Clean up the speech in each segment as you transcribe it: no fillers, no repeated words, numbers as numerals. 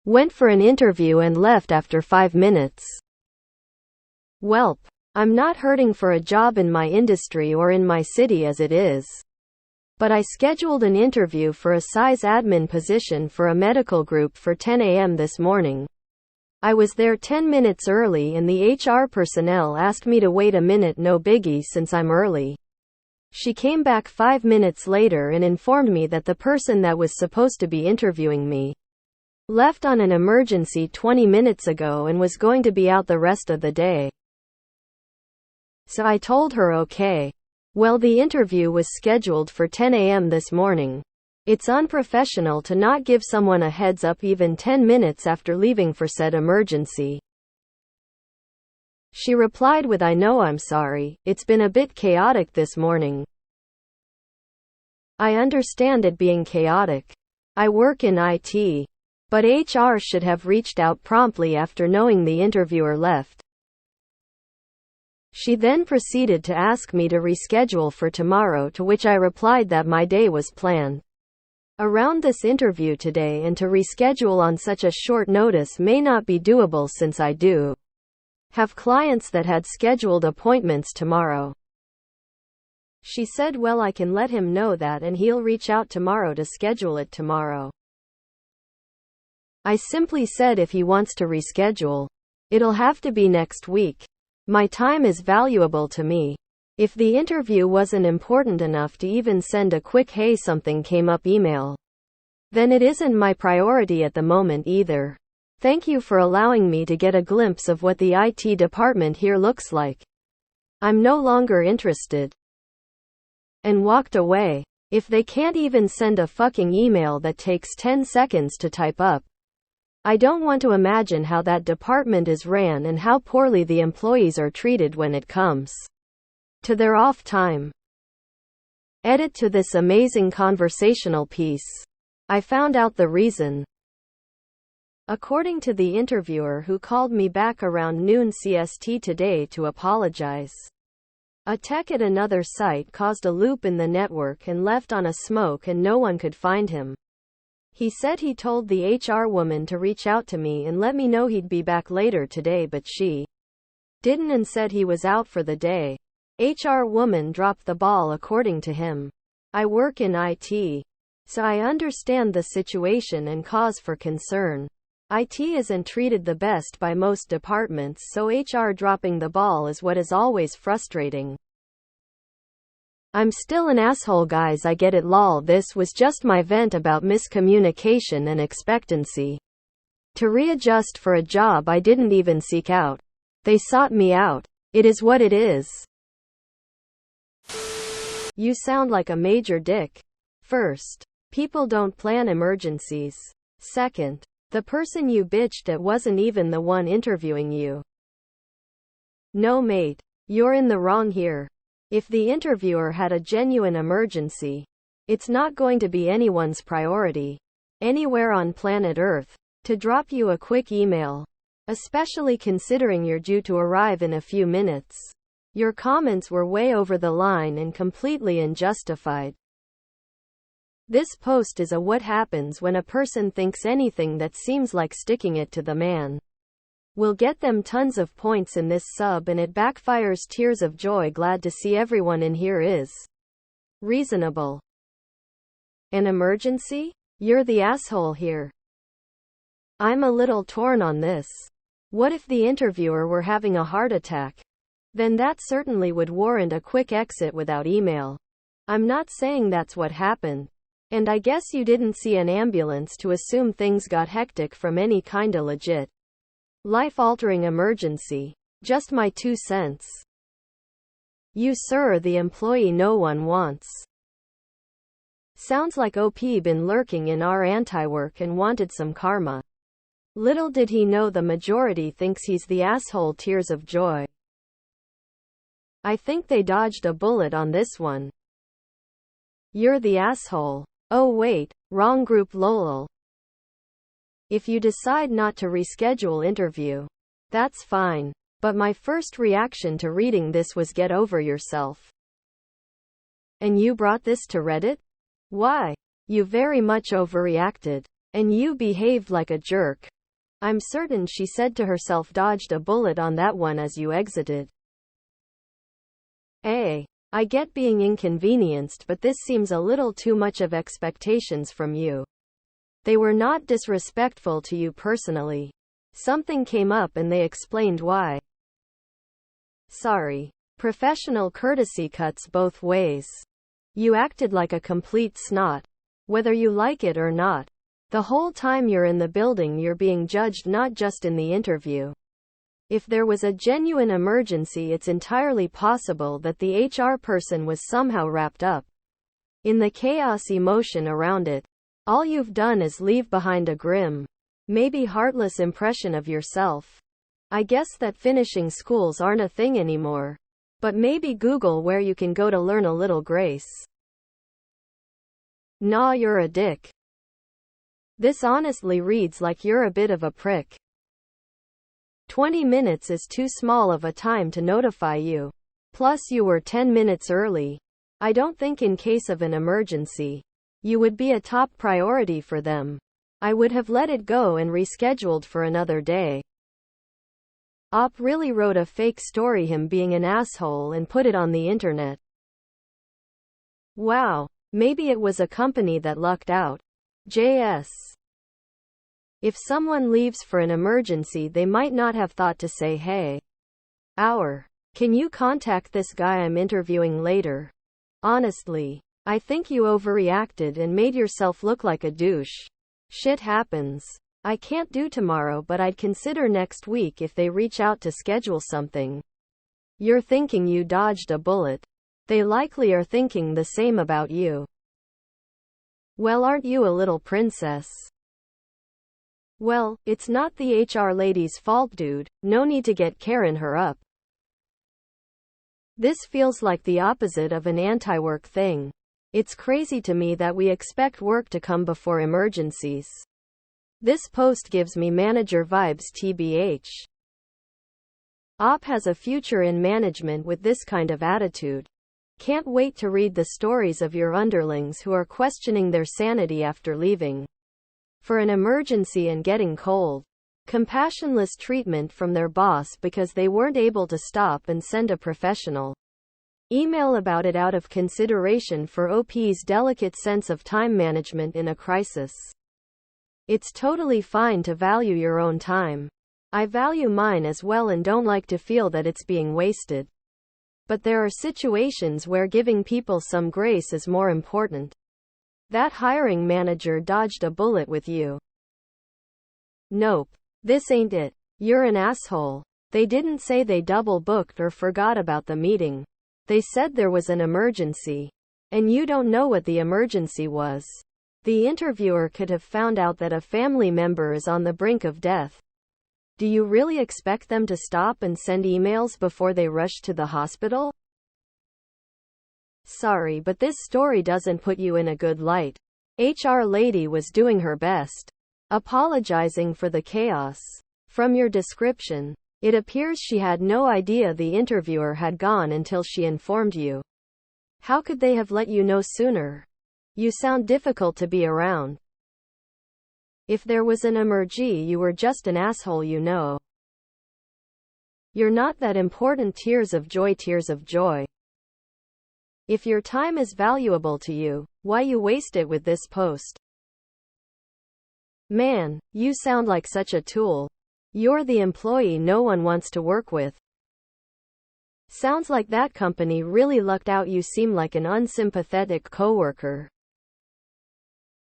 Went for an interview and left after 5 minutes. Welp. I'm not hurting for a job in my industry or in my city as it is. But I scheduled an interview for a size admin position for a medical group for 10 a.m. this morning. I was there 10 minutes early and the HR personnel asked me to wait a minute, no biggie since I'm early. She came back 5 minutes later and informed me that the person that was supposed to be interviewing me left on an emergency 20 minutes ago and was going to be out the rest of the day. So I told her okay. Well, the interview was scheduled for 10 a.m. this morning. It's unprofessional to not give someone a heads up even 10 minutes after leaving for said emergency. She replied with, I know, I'm sorry, it's been a bit chaotic this morning. I understand it being chaotic. I work in IT. But HR should have reached out promptly after knowing the interviewer left. She then proceeded to ask me to reschedule for tomorrow, to which I replied that my day was planned around this interview today and to reschedule on such a short notice may not be doable since I do have clients that had scheduled appointments tomorrow. She said, well, I can let him know that and he'll reach out tomorrow to schedule it tomorrow. I simply said if he wants to reschedule, it'll have to be next week. My time is valuable to me. If the interview wasn't important enough to even send a quick hey something came up email, then it isn't my priority at the moment either. Thank you for allowing me to get a glimpse of what the IT department here looks like. I'm no longer interested. And walked away. If they can't even send a fucking email that takes 10 seconds to type up, I don't want to imagine how that department is ran and how poorly the employees are treated when it comes to their off time. Edit to this amazing conversational piece. I found out the reason. According to the interviewer who called me back around noon CST today to apologize, a tech at another site caused a loop in the network and left on a smoke and no one could find him. He said he told the HR woman to reach out to me and let me know he'd be back later today, but she didn't and said he was out for the day. HR woman dropped the ball according to him. I work in IT, so I understand the situation and cause for concern. IT isn't treated the best by most departments, so HR dropping the ball is what is always frustrating. I'm still an asshole, guys, I get it, lol. This was just my vent about miscommunication and expectancy to readjust for a job I didn't even seek out. They sought me out. It is what it is. You sound like a major dick. First, people don't plan emergencies. Second, the person you bitched at wasn't even the one interviewing you. No, mate, you're in the wrong here. If the interviewer had a genuine emergency, it's not going to be anyone's priority, anywhere on planet Earth, to drop you a quick email, especially considering you're due to arrive in a few minutes. Your comments were way over the line and completely unjustified. This post is a what happens when a person thinks anything that seems like sticking it to the man will get them tons of points in this sub and it backfires. Tears of joy. Glad to see everyone in here is reasonable. An emergency? You're the asshole here. I'm a little torn on this. What if the interviewer were having a heart attack? Then that certainly would warrant a quick exit without email. I'm not saying that's what happened. And I guess you didn't see an ambulance to assume things got hectic from any kinda legit life-altering emergency. Just my 2 cents. You sir, the employee no one wants. Sounds like OP been lurking in our AntiWork and wanted some karma. Little did he know the majority thinks he's the asshole. Tears of joy. I think they dodged a bullet on this one. You're the asshole. Oh wait, wrong group, lol. If you decide not to reschedule interview, that's fine. But my first reaction to reading this was get over yourself. And you brought this to Reddit? Why? You very much overreacted. And you behaved like a jerk. I'm certain she said to herself, dodged a bullet on that one as you exited. I get being inconvenienced, but this seems a little too much of expectations from you. They were not disrespectful to you personally. Something came up and they explained why. Sorry. Professional courtesy cuts both ways. You acted like a complete snot. Whether you like it or not. The whole time you're in the building you're being judged, not just in the interview. If there was a genuine emergency, it's entirely possible that the HR person was somehow wrapped up in the chaos emotion around it. All you've done is leave behind a grim, maybe heartless impression of yourself. I guess that finishing schools aren't a thing anymore. But maybe Google where you can go to learn a little grace. Nah, you're a dick. This honestly reads like you're a bit of a prick. 20 minutes is too small of a time to notify you. Plus you were 10 minutes early. I don't think in case of an emergency, you would be a top priority for them. I would have let it go and rescheduled for another day. Op really wrote a fake story, him being an asshole, and put it on the internet. Wow. Maybe it was a company that lucked out. JS. If someone leaves for an emergency, they might not have thought to say, hey, can you contact this guy I'm interviewing later? Honestly, I think you overreacted and made yourself look like a douche. Shit happens. I can't do tomorrow, but I'd consider next week if they reach out to schedule something. You're thinking you dodged a bullet. They likely are thinking the same about you. Well, aren't you a little princess? Well, it's not the HR lady's fault, dude. No need to get Karen her up. This feels like the opposite of an anti-work thing. It's crazy to me that we expect work to come before emergencies. This post gives me manager vibes, tbh. Op has a future in management with this kind of attitude. Can't wait to read the stories of your underlings who are questioning their sanity after leaving for an emergency and getting cold, compassionless treatment from their boss because they weren't able to stop and send a professional email about it out of consideration for OP's delicate sense of time management in a crisis. It's totally fine to value your own time. I value mine as well and don't like to feel that it's being wasted. But there are situations where giving people some grace is more important. That hiring manager dodged a bullet with you. Nope. This ain't it. You're an asshole. They didn't say they double booked or forgot about the meeting. They said there was an emergency. And you don't know what the emergency was. The interviewer could have found out that a family member is on the brink of death. Do you really expect them to stop and send emails before they rush to the hospital? Sorry, but this story doesn't put you in a good light. HR lady was doing her best, apologizing for the chaos. From your description, it appears she had no idea the interviewer had gone until she informed you. How could they have let you know sooner? You sound difficult to be around. If there was an emergency, you were just an asshole, you know. You're not that important. Tears of joy, tears of joy. If your time is valuable to you, why you waste it with this post? Man, you sound like such a tool. You're the employee no one wants to work with. Sounds like that company really lucked out. You seem like an unsympathetic coworker.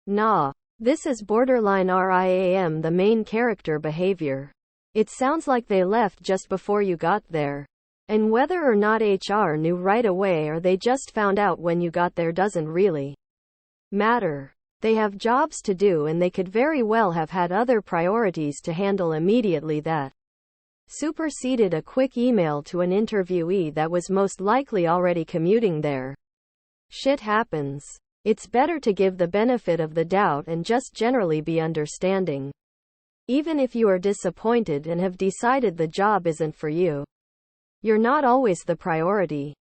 Nah. This is borderline RIAM, the main character behavior. It sounds like they left just before you got there. And whether or not HR knew right away or they just found out when you got there doesn't really matter. They have jobs to do and they could very well have had other priorities to handle immediately that superseded a quick email to an interviewee that was most likely already commuting there. Shit happens. It's better to give the benefit of the doubt and just generally be understanding. Even if you are disappointed and have decided the job isn't for you. You're not always the priority.